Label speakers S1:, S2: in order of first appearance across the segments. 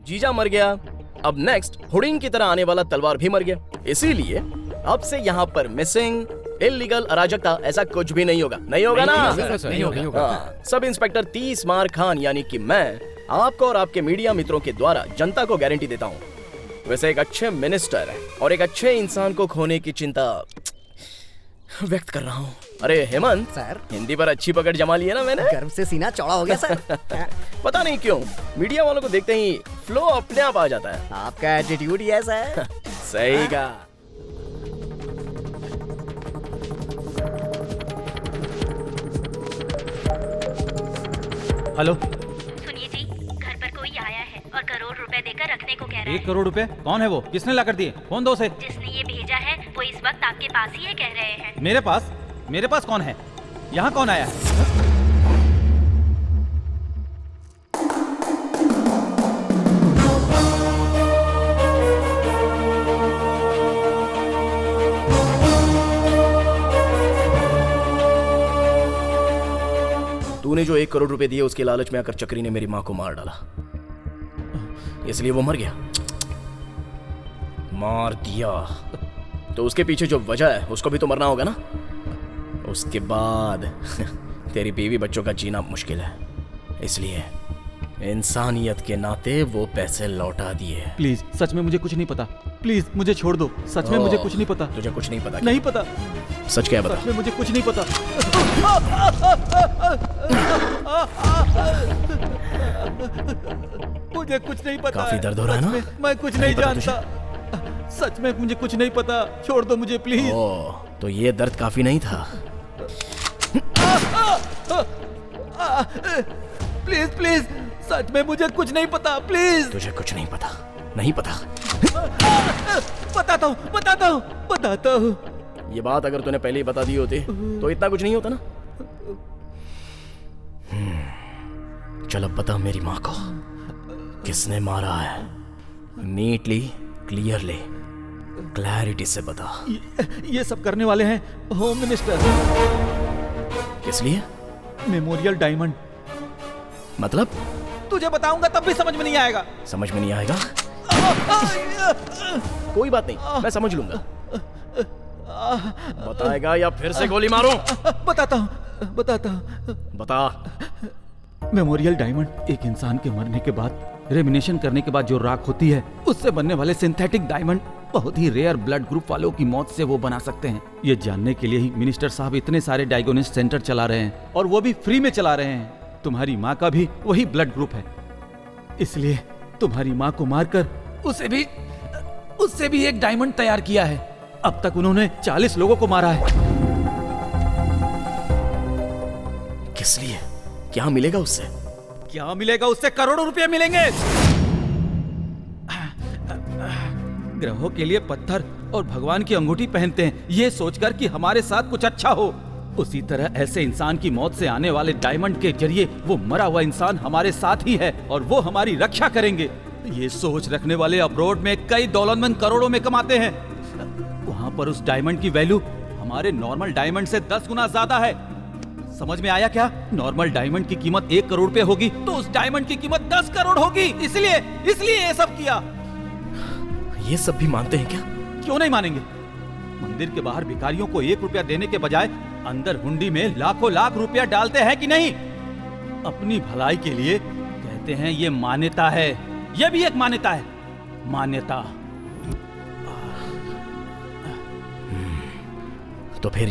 S1: जीजा मर गया, अब नेक्स्ट हुडिंग की तरह आने वाला तलवार भी मर गया। इसीलिए अब से यहाँ पर मिसिंग, इल्लीगल, अराजकता ऐसा कुछ भी नहीं होगा। नहीं होगा ना?
S2: नहीं होगा।
S1: सब इंस्पेक्टर 30 मार खान यानी कि मैं आपको और आपके मीडिया मित्रों के द्वारा जनता को गारंटी देता हूँ। वैसे एक अच्छे मिनिस्टर और एक अच्छे इंसान को खोने की चिंता व्यक्त कर रहा हूँ। अरे हेमंत
S3: सर,
S1: हिंदी पर अच्छी पकड़ जमा ली है ना मैंने।
S3: गर्व से सीना चौड़ा हो गया सर।
S1: पता नहीं क्यों मीडिया वालों को देखते ही फ्लो अपने आप आ जाता है।
S3: आपका एटीट्यूड ही ऐसा है।
S1: सही कहा।
S4: हेलो,
S5: सुनिए जी, घर पर कोई आया है और करोड़ रुपए देकर रखने को कह रहा है।
S4: 1 करोड़ रुपए? कौन है वो? किसने ला कर दिए? फोन दो उसे।
S5: जिसने ये भेजा है वो इस वक्त आपके पास ही है, कह रहे हैं।
S4: मेरे पास? मेरे पास कौन है? यहाँ कौन आया है?
S1: तूने जो 1 करोड़ रुपए दिए उसके लालच में आकर चक्री ने मेरी माँ को मार डाला, इसलिए वो मर गया। मार दिया तो उसके पीछे जो वजह है उसको भी तो मरना होगा ना। उसके बाद तेरी बीवी बच्चों का जीना मुश्किल है, इसलिए इंसानियत के नाते वो पैसे लौटा दिए।
S4: प्लीज, सच में मुझे कुछ नहीं पता। प्लीज मुझे छोड़ दो। सच में मुझे कुछ नहीं पता।
S1: तुझे कुछ नहीं पता?
S4: नहीं पता।
S1: सच क्या है बता।
S4: सच में मुझे कुछ नहीं पता। मुझे कुछ नहीं पता।
S1: काफी दर्द हो रहा है ना?
S4: मैं कुछ नहीं जानता। सच में मुझे कुछ नहीं पता। छोड़ दो मुझे प्लीज।
S1: तो ये दर्द काफी नहीं था।
S4: प्लीज प्लीज, सच में मुझे कुछ नहीं पता। प्लीज।
S1: तुझे कुछ नहीं पता? नहीं पता?
S4: बताता हूँ बताता हूँ।
S1: ये बात अगर तूने पहले ही बता दी होती तो इतना कुछ नहीं होता ना। चल अब बता मेरी माँ को किसने मारा है। नीटली, क्लियरली, क्लैरिटी से बता।
S4: ये सब करने वाले हैं होम मिनिस्टर।
S1: किस लिए?
S4: Memorial diamond.
S1: मतलब?
S4: तुझे बताऊंगा तब भी समझ में नहीं आएगा।
S1: समझ में नहीं आएगा? कोई बात नहीं, मैं समझ लूंगा। बताएगा या फिर से गोली मारूं?
S4: बताता हूँ।
S1: बता।
S4: मेमोरियल डायमंड एक इंसान के मरने के बाद रेमिनेशन करने के बाद जो राख होती है उससे बनने वाले सिंथेटिक डायमंड बहुत ही रेयर ब्लड ग्रुप वालों की मौत से वो बना सकते हैं। ये जानने के लिए ही मिनिस्टर साहब इतने सारे डायग्नोसिस सेंटर चला रहे हैं और वो भी फ्री में चला रहे हैं। तुम्हारी माँ का भी वही ब्लड ग्रुप है, इसलिए तुम्हारी माँ को मारकर उससे भी एक डायमंड तैयार किया है। अब तक उन्होंने 40 लोगों को मारा है।
S1: किस लिए? क्या मिलेगा उससे?
S4: क्या मिलेगा उससे? करोड़ों रुपए मिलेंगे। ग्रहों के लिए पत्थर और भगवान की अंगूठी पहनते हैं ये सोचकर कि हमारे साथ कुछ अच्छा हो। उसी तरह ऐसे इंसान की मौत से आने वाले डायमंड के जरिए वो मरा हुआ इंसान हमारे साथ ही है और वो हमारी रक्षा करेंगे। ये सोच रखने वाले अब्रॉड में कई दौलतमंद करोड़ों में कमाते हैं। वहाँ पर उस डायमंड की वैल्यू हमारे नॉर्मल डायमंड से 10 गुना ज्यादा है। समझ में आया क्या? नॉर्मल डायमंड की कीमत 1 करोड़ रुपए होगी तो उस डायमंड की कीमत 10 करोड़ होगी। इसलिए ये सब किया।
S1: ये सब भी मानते हैं क्या?
S4: क्यों नहीं मानेंगे? मंदिर के बाहर भिखारियों को 1 रुपया देने के बजाय अंदर हुंडी में लाखों लाख रुपया डालते हैं कि नहीं? अपनी भलाई के लिए कहते हैं ये मान्यता है। ये भी एक मान्यता है। मान्यता।
S1: तो फिर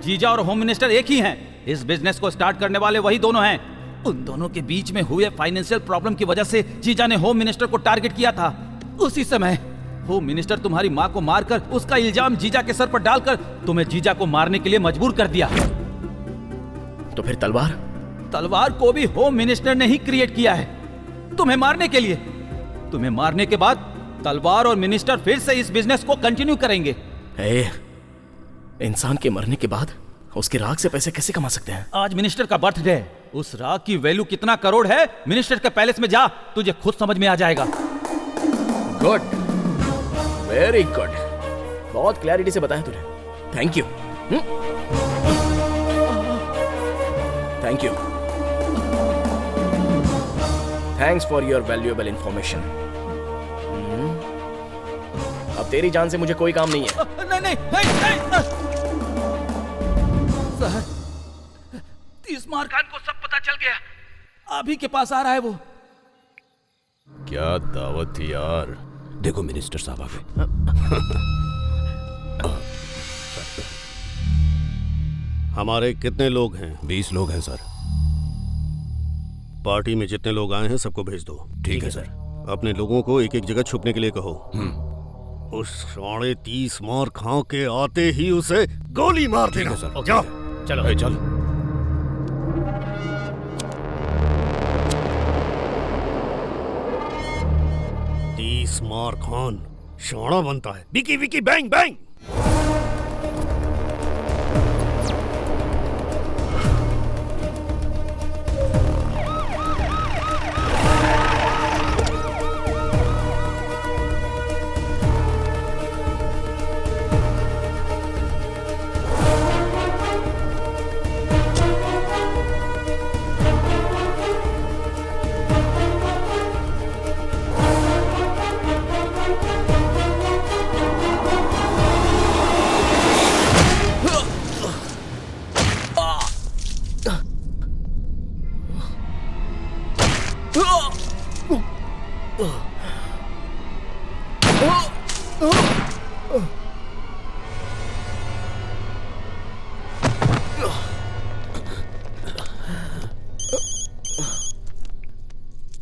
S4: जीजा और होम मिनिस्टर एक ही हैं। इस बिजनेस को स्टार्ट करने वाले वही दोनों हैं। उन दोनों के बीच में हुए फाइनेंशियल प्रॉब्लम की वजह से जीजा ने होम मिनिस्टर को टारगेट किया था। उसी समय होम मिनिस्टर तुम्हारी माँ को मारकर उसका इल्जाम जीजा के सर पर डालकर तुम्हें जीजा को मारने के लिए मजबूर कर दिया।
S1: तो फिर तलवार को भी होम मिनिस्टर ने ही क्रिएट किया है तुम्हें मारने के लिए। तुम्हें मारने के बाद तलवार और मिनिस्टर फिर से इस बिजनेस को कंटिन्यू करेंगे। इंसान के मरने के बाद उसके राख से पैसे कैसे कमा सकते हैं?
S4: आज मिनिस्टर का बर्थडे है। उस राख की वैल्यू कितना करोड़ है मिनिस्टर के पैलेस में जा, तुझे खुद समझ में आ जाएगा।
S1: Good, very good. बहुत क्लैरिटी से बताया तूने। Thank you. Thank you. Thanks for your valuable information. अब तेरी जान से मुझे कोई काम नहीं है।
S4: नहीं नहीं नहीं नहीं सर, तीसमार खान को सब पता चल गया। अभी के पास आ रहा है वो।
S2: क्या दावत थी यार। देखो मिनिस्टर साहब आ गए।
S6: हमारे कितने लोग हैं?
S2: 20 लोग हैं सर।
S6: पार्टी में जितने लोग आए हैं सबको भेज दो।
S2: ठीक है सर।
S6: अपने लोगों को एक एक जगह छुपने के लिए कहो। उस 30 मार खां के आते ही उसे गोली मार देगा।
S2: सर
S6: जाओ
S2: चलो चलो।
S6: 30 मार खान शाना बनता है। Vicky Vicky bang bang.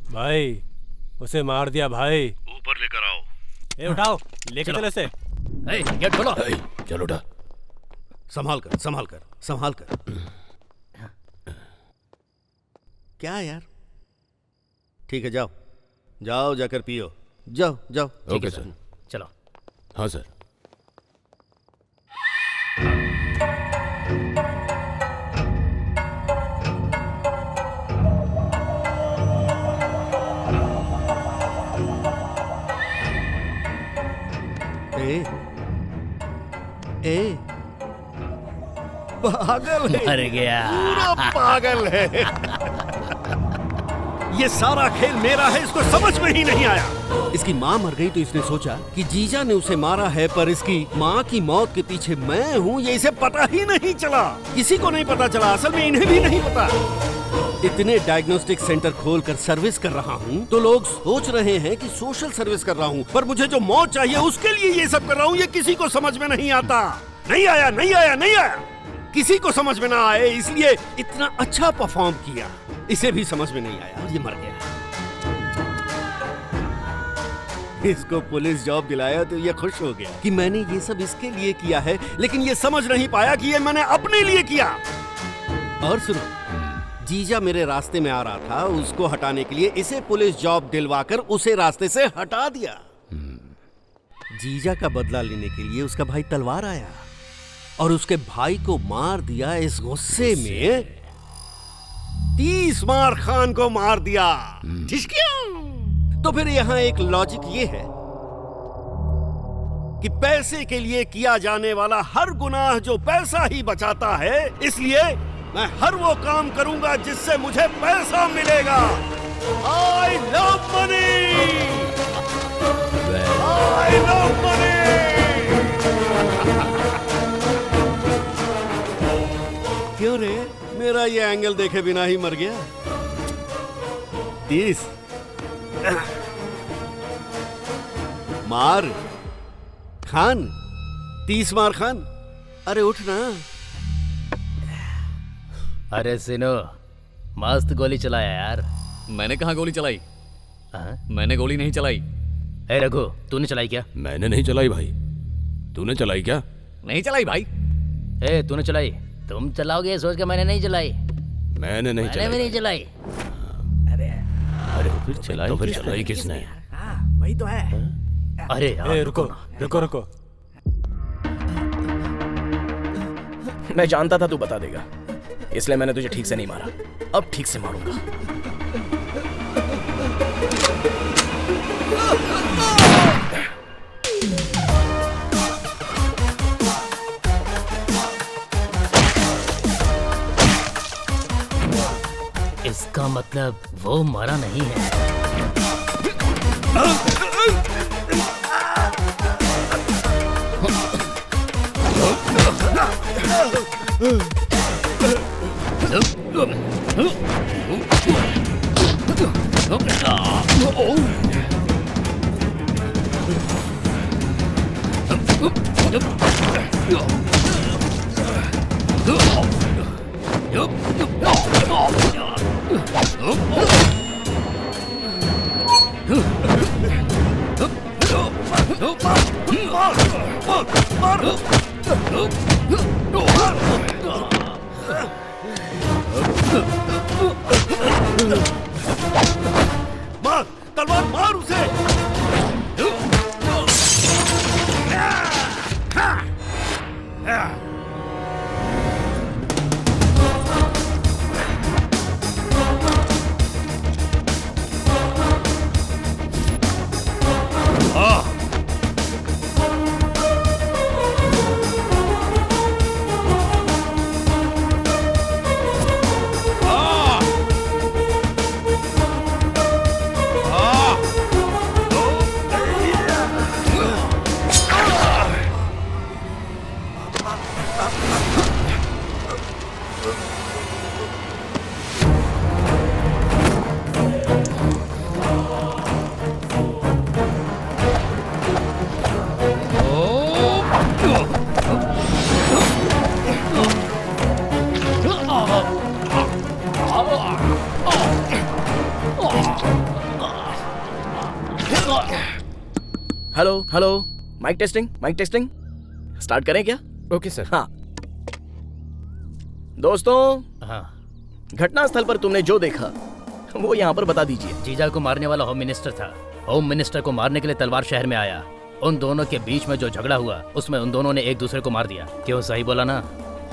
S7: भाई उसे मार दिया भाई।
S6: ऊपर लेकर आओ।
S7: ए उठाओ, लेके चलो इसे।
S1: गेट खोलो।
S2: चलो उठा।
S6: संभाल कर संभाल कर संभाल कर। क्या यार। ठीक है जाओ जाओ जाकर पियो। जाओ जाओ।
S2: Okay sir.
S1: चलो।
S2: हाँ सर।
S6: ए पागल है।
S1: मर गया।
S6: पूरा पागल है। ये सारा खेल मेरा है, इसको समझ में ही नहीं आया। इसकी माँ मर गई तो इसने सोचा कि जीजा ने उसे मारा है, पर इसकी माँ की मौत के पीछे मैं हूँ ये इसे पता ही नहीं चला। किसी को नहीं पता चला, असल में इन्हें भी नहीं पता। इतने डायग्नोस्टिक सेंटर खोलकर सर्विस कर रहा हूँ तो लोग सोच रहे हैं कि सोशल सर्विस कर रहा हूँ, पर मुझे जो मौत चाहिए उसके लिए ये सब कर रहा हूँ। ये किसी को समझ में नहीं आता। नहीं आया नहीं आया नहीं आया। किसी को समझ में ना आए इसलिए इतना अच्छा परफॉर्म किया। इसे भी समझ में नहीं आया और ये मर गया। इसको पुलिस जॉब दिलाया तो ये खुश हो गया कि मैंने ये सब इसके लिए किया है, लेकिन ये समझ नहीं पाया कि ये मैंने अपने लिए किया। और सुनो, जीजा मेरे रास्ते में आ रहा था, उसको हटाने के लिए इसे पुलिस जॉब दिलवाकर उसे रास्ते से हटा दिया। जीजा का बदला लेने के लिए उसका भाई तलवार आया और उसके भाई को मार दिया। इस गुस्से में 30 मार खान को मार दिया। तो फिर यहाँ एक लॉजिक ये है कि पैसे के लिए किया जाने वाला हर गुनाह जो पैसा ही बचाता है, इसलिए मैं हर वो काम करूंगा जिससे मुझे पैसा मिलेगा। I love money! I love money! क्यों रे, मेरा ये एंगल देखे बिना ही मर गया। 30 मार खान, 30 मार खान। अरे उठ ना।
S3: अरे सिनो, मस्त गोली चलाया यार।
S8: मैंने कहाँ गोली चलाई? मैंने गोली नहीं चलाई।
S3: ए रघु, तूने चलाई क्या?
S2: मैंने नहीं चलाई भाई। तूने चलाई क्या?
S8: नहीं चलाई भाई।
S3: ए तूने चलाई? तुम चलाओगे ये सोच के मैंने नहीं चलाई।
S2: मैंने नहीं
S3: मैंने भी नहीं चलाई।
S2: अरे फिर चलाई किसने?
S3: वही तो है। अरे यार,
S7: ए रुको रुको रुको।
S1: मैं जानता था तू बता देगा, इसलिए मैंने तुझे ठीक से नहीं मारा। अब ठीक से मारूंगा।
S3: इसका मतलब वो मरा नहीं है।
S6: मार, तलवार मार उसे।
S1: Hello hello, mike testing, mike testing. Start करें क्या?
S2: Okay sir.
S1: हाँ दोस्तों,
S3: हाँ,
S1: घटनास्थल पर तुमने जो देखा वो यहाँ पर बता दीजिए।
S3: जीजा को मारने वाला होम मिनिस्टर था। होम मिनिस्टर को मारने के लिए तलवार शहर में आया। उन दोनों के बीच में जो झगड़ा हुआ उसमें उन दोनों ने एक दूसरे को मार दिया। क्यों, सही बोला ना?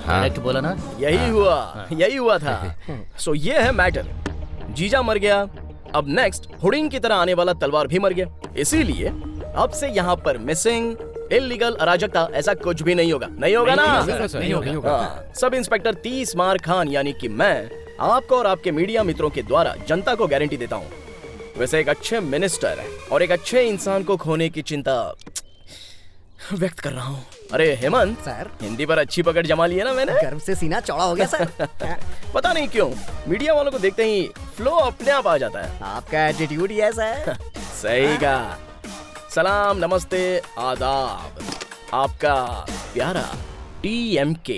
S3: करेक्ट बोला ना?
S1: यही हुआ था। सो ये है मैटर। जीजा मर गया, अब नेक्स्ट हुडिंग की तरह आने वाला तलवार भी मर गया। इसीलिए अब से यहाँ पर मिसिंग, इल्लीगल, अराजकता ऐसा कुछ भी नहीं होगा। नहीं होगा ना?
S3: नहीं होगा।
S1: हाँ, सब इंस्पेक्टर 30 मार खान यानी कि मैं आपको और आपके मीडिया मित्रों के द्वारा जनता को गारंटी देता हूँ। वैसे एक अच्छे मिनिस्टर और एक अच्छे इंसान को खोने की चिंता व्यक्त कर रहा हूँ। अरे हेमंत
S9: सर,
S1: हिंदी पर अच्छी पकड़ जमा ली है ना मैंने।
S9: गर्व से सीना चौड़ा हो गया सर।
S1: पता नहीं क्यों मीडिया वालों को देखते ही फ्लो अपने आप आ जाता है।
S9: आपका एटीट्यूड ही ऐसा है।
S1: सही कहा। सलाम, नमस्ते, आदाब। आपका प्यारा TMK।